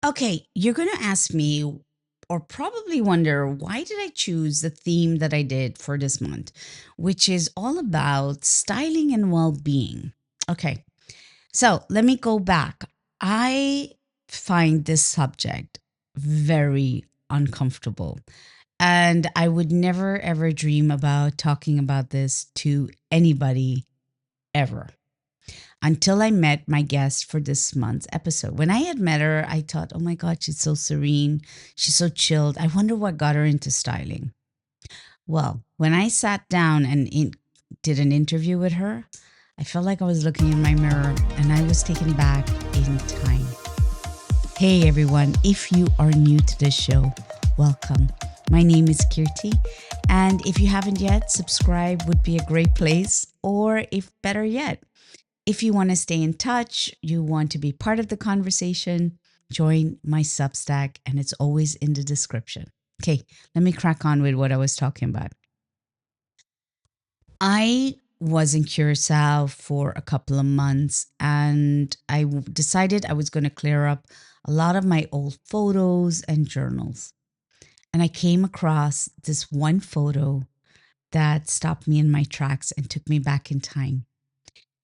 Okay, you're going to ask me or probably wonder why did I choose the theme that I did for this month, which is all about styling and well-being. Okay, so let me go back. I find this subject very uncomfortable, and I would never ever dream about talking about this to anybody ever until I met my guest for this month's episode. When I had met her, I thought, oh my God, she's so serene. She's so chilled. I wonder what got her into styling. Well, when I sat down and did an interview with her, I felt like I was looking in my mirror and I was taken back in time. Hey everyone, if you are new to this show, welcome. My name is Kirti, and if you haven't yet, subscribe would be a great place, or if better yet, if you want to stay in touch, you want to be part of the conversation, join my Substack, and it's always in the description. Okay, let me crack on with what I was talking about. I was in Curacao for a couple of months and decided I was going to clear up a lot of my old photos and journals. And I came across this one photo that stopped me in my tracks and took me back in time.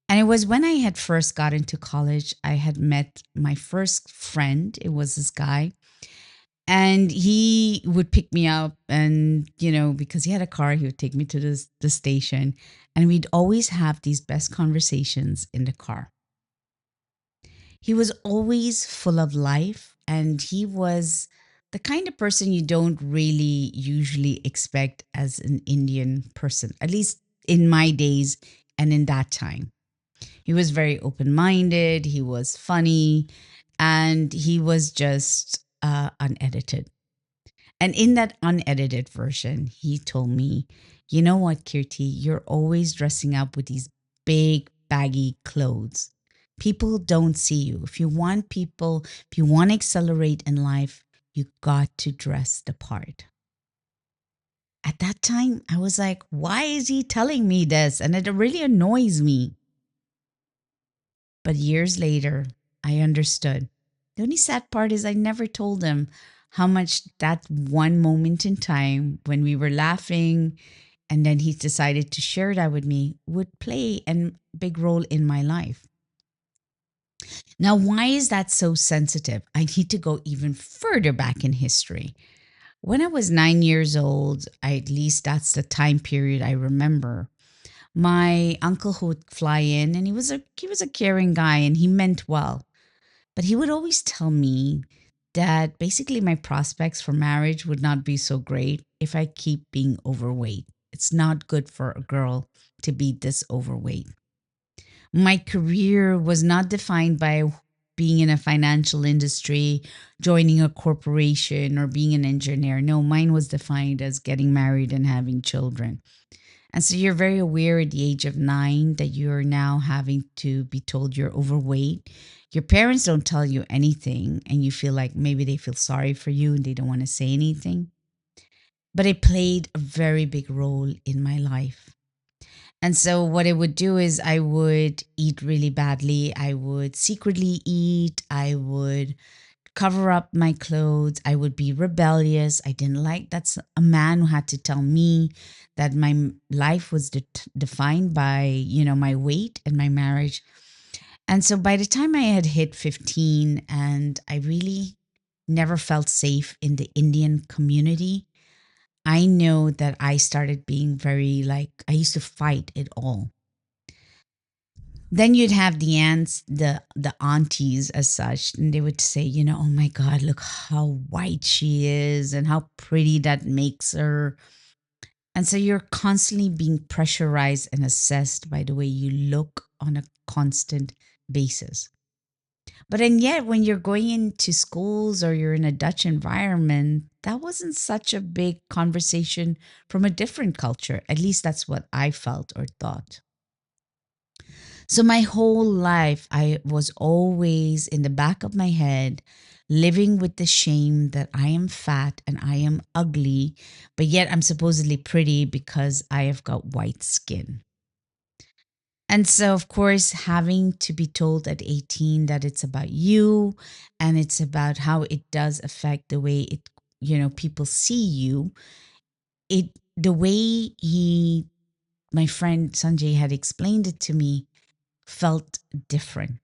And it was when I had first got into college, I had met my first friend. It was this guy. And he would pick me up and, because he had a car, he would take me to the station. And we'd always have these best conversations in the car. He was always full of life and he was the kind of person you don't really usually expect as an Indian person, at least in my days and in that time. He was very open minded, he was funny, and he was just unedited. And in that unedited version, he told me, you know what, Kirti, you're always dressing up with these big, baggy clothes. People don't see you. If you want to accelerate in life, you got to dress the part. At that time, I was like, why is he telling me this? And it really annoys me. But years later, I understood. The only sad part is I never told him how much that one moment in time when we were laughing and then he decided to share that with me would play a big role in my life. Now, why is that so sensitive? I need to go even further back in history. When I was 9 years old, at least that's the time period I remember. My uncle who would fly in, and he was a caring guy, and he meant well. But he would always tell me that basically my prospects for marriage would not be so great if I keep being overweight. It's not good for a girl to be this overweight. My career was not defined by being in a financial industry, joining a corporation, or being an engineer. No, mine was defined as getting married and having children. And so you're very aware at the age of 9 that you're now having to be told you're overweight. Your parents don't tell you anything, and you feel like maybe they feel sorry for you and they don't want to say anything. But it played a very big role in my life. And so what I would do is I would eat really badly. I would secretly eat. I would cover up my clothes. I would be rebellious. I didn't like that's a man who had to tell me that my life was defined by, my weight and my marriage. And so by the time I had hit 15 and I really never felt safe in the Indian community, I know that I started being very like I used to fight it all. Then you'd have the aunts, the aunties as such, and they would say, oh my God, look how white she is and how pretty that makes her. And so you're constantly being pressurized and assessed by the way you look on a constant basis. But and yet when you're going into schools or you're in a Dutch environment, that wasn't such a big conversation from a different culture. At least that's what I felt or thought. So my whole life, I was always in the back of my head, living with the shame that I am fat and I am ugly, but yet I'm supposedly pretty because I have got white skin. And so, of course, having to be told at 18 that it's about you and it's about how it does affect the way people see you, the way my friend Sanjay had explained it to me felt different.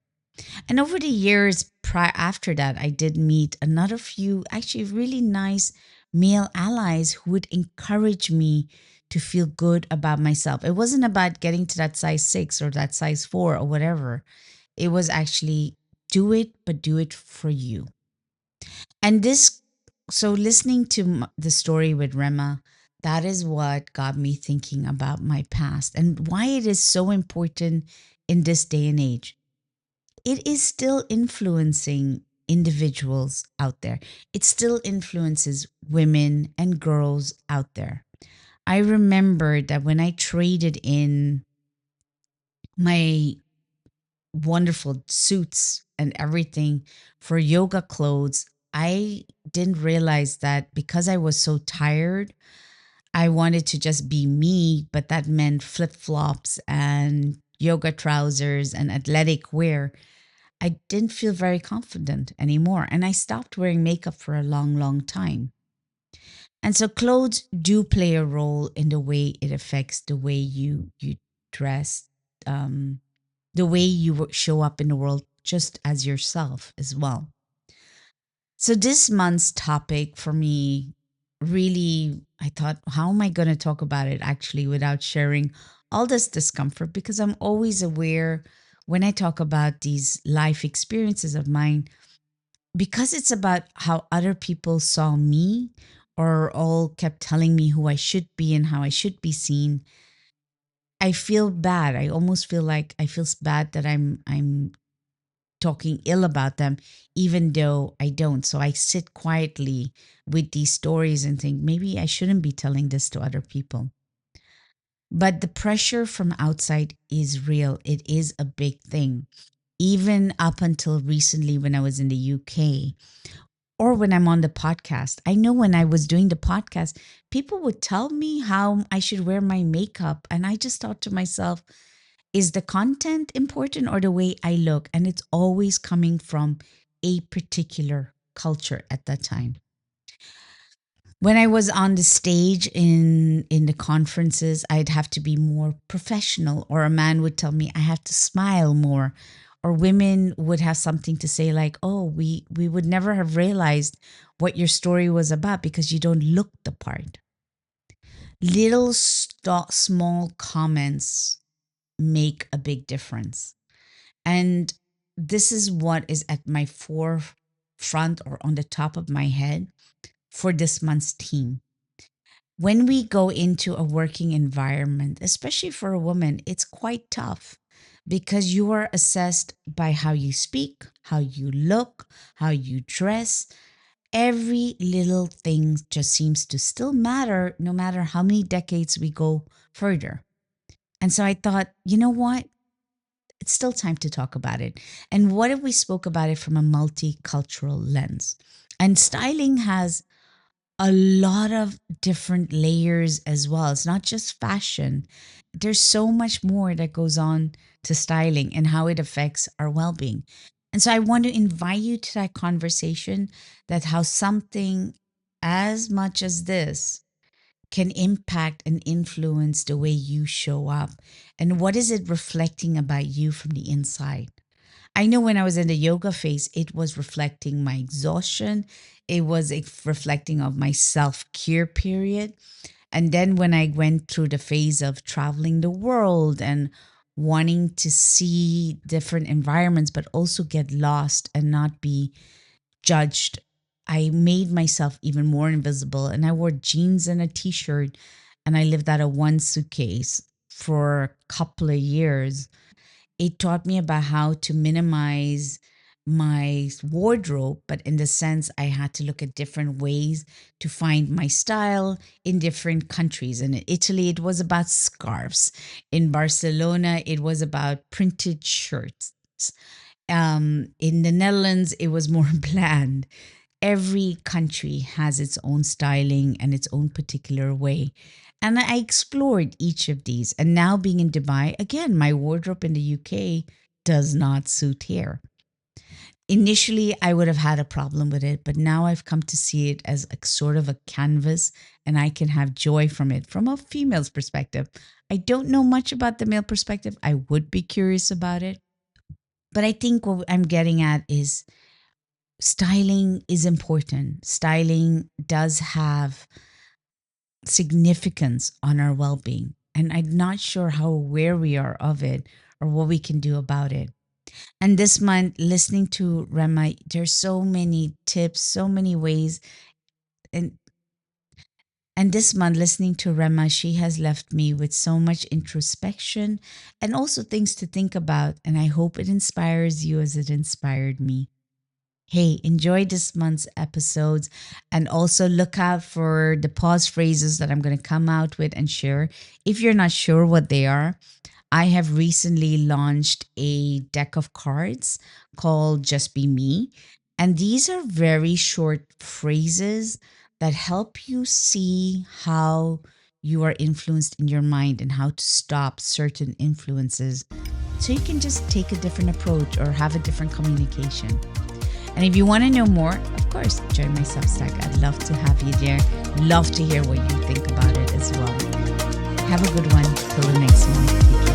And over the years after that, I did meet another few actually really nice male allies who would encourage me to feel good about myself. It wasn't about getting to that size 6 or that size 4 or whatever. It was actually do it, but do it for you. And so listening to the story with Rema, that is what got me thinking about my past and why it is so important in this day and age. It is still influencing individuals out there. It still influences women and girls out there. I remember that when I traded in my wonderful suits and everything for yoga clothes, I didn't realize that because I was so tired, I wanted to just be me, but that meant flip flops and yoga trousers and athletic wear. I didn't feel very confident anymore. And I stopped wearing makeup for a long, long time. And so clothes do play a role in the way it affects the way you dress, um, the way you show up in the world, just as yourself as well. So this month's topic for me really, I thought, how am I going to talk about it actually without sharing all this discomfort? Because I'm always aware when I talk about these life experiences of mine, because it's about how other people saw me or all kept telling me who I should be and how I should be seen. I feel bad. I almost feel like I feel bad that I'm talking ill about them, even though I don't. So I sit quietly with these stories and think maybe I shouldn't be telling this to other people. But the pressure from outside is real. It is a big thing. Even up until recently, when I was in the UK or when I'm on the podcast, I know when I was doing the podcast, people would tell me how I should wear my makeup. And I just thought to myself, is the content important or the way I look? And it's always coming from a particular culture at that time. When I was on the stage in the conferences, I'd have to be more professional, or a man would tell me I have to smile more, or women would have something to say like, "Oh, we would never have realized what your story was about because you don't look the part." Little small comments make a big difference. And this is what is at my forefront or on the top of my head for this month's team. When we go into a working environment, especially for a woman, it's quite tough because you are assessed by how you speak, how you look, how you dress. Every little thing just seems to still matter no matter how many decades we go further. And so I thought, you know what? It's still time to talk about it. And what if we spoke about it from a multicultural lens? And styling has a lot of different layers as well. It's not just fashion. There's so much more that goes on to styling and how it affects our well-being. And so I want to invite you to that conversation, that how something as much as this can impact and influence the way you show up, and what is it reflecting about you from the inside. I know when I was in the yoga phase, it was reflecting my exhaustion. It was reflecting of my self-care period. And then when I went through the phase of traveling the world and wanting to see different environments, but also get lost and not be judged, I made myself even more invisible. And I wore jeans and a t-shirt and I lived out of one suitcase for a couple of years. It taught me about how to minimize my wardrobe, but in the sense I had to look at different ways to find my style in different countries. And in Italy, it was about scarves. In Barcelona, it was about printed shirts. In the Netherlands, it was more bland. Every country has its own styling and its own particular way. And I explored each of these. And now being in Dubai, again, my wardrobe in the UK does not suit here. Initially, I would have had a problem with it, but now I've come to see it as a sort of a canvas and I can have joy from it from a female's perspective. I don't know much about the male perspective. I would be curious about it. But I think what I'm getting at is styling is important. Styling does have significance on our well being. And I'm not sure how aware we are of it or what we can do about it. And this month, listening to Rema, there's so many tips, so many ways. And and this month, listening to Rema, she has left me with so much introspection and also things to think about. And I hope it inspires you as it inspired me. Hey, enjoy this month's episodes and also look out for the pause phrases that I'm going to come out with and share. If you're not sure what they are, I have recently launched a deck of cards called Just Be Me. And these are very short phrases that help you see how you are influenced in your mind and how to stop certain influences so you can just take a different approach or have a different communication. And if you want to know more, of course, join my Substack. I'd love to have you there. Love to hear what you think about it as well. Have a good one. Till the next one. Take care.